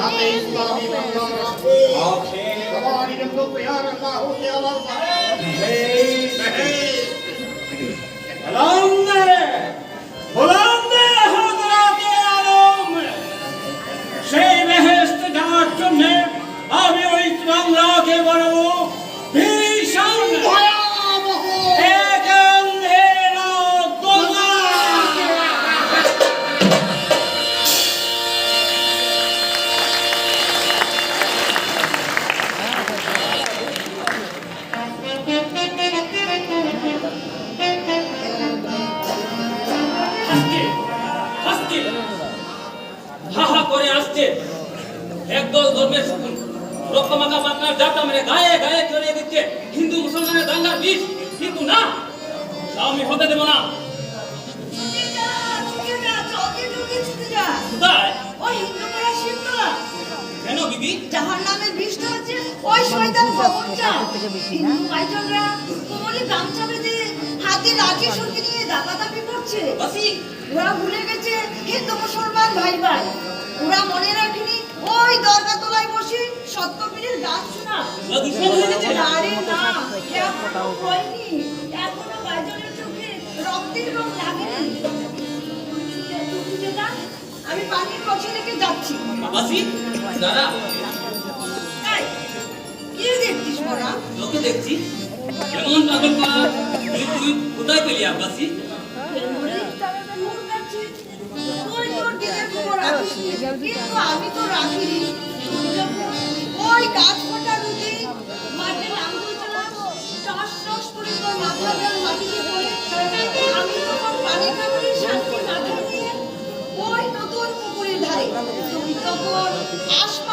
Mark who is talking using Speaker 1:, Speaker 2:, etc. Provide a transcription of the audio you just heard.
Speaker 1: হাতে ইসলামী বাংলা আছে हमारी रंगों पे यार अल्लाह हो के आवाज बुलंद हजरत आलम সেই বেহেশত যাওয়ার জন্য আমি ওই বাংলাকে বানাবো ভীষণ ভয়াবহ এক অন্ধেরা দোলা। হাহা করে আসছে একদল ধর্মের রক্তমাখা পাতনার জাতা মেরে গায়ে গায়ে চড়িয়ে দিচ্ছে হিন্দু মুসলমানের দাঙ্গার বিষ, কিন্তু না, আমি হতে দেব না। কেন বিবি?
Speaker 2: যাহার নামে বৃষ্টি হচ্ছে ওই শয়তান খবরটা ভাইজনরা কোমরে গামছা বেঁধে হাতে লাঠি সঙ্গে নিয়ে দাপাদাপি করছে। ওরা ভুলে গেছে হিন্দু মুসলমান ভাই ভাই, ওরা মনে রাখেনি ওই দরগা তলায় বসে সত্যপীরের গান শোনা। আরে না, এখনো হয়নি, এখনো ভাইজনের চোখে রক্তের রং লাগেনি। আমি পানির কছে রেখে যাচ্ছি।
Speaker 3: দাদা
Speaker 2: কি দেখছিস মোরা?
Speaker 3: তোকে দেখছি কেমন পাগল করা। তুই কোথায় পেলি আব্বাসি?
Speaker 2: আমি তো রাখিনি। ওই গাছ কাটা রুটি মাঠে লাঙ্গল চালাম, টস টস করে তোর মাথা জল মাটিতে পড়ে আমি তখন পানি খাবারের শান্তি মাথা দিয়ে ওই নতুন পুকুরের ধারে, তুমি তখন আসবে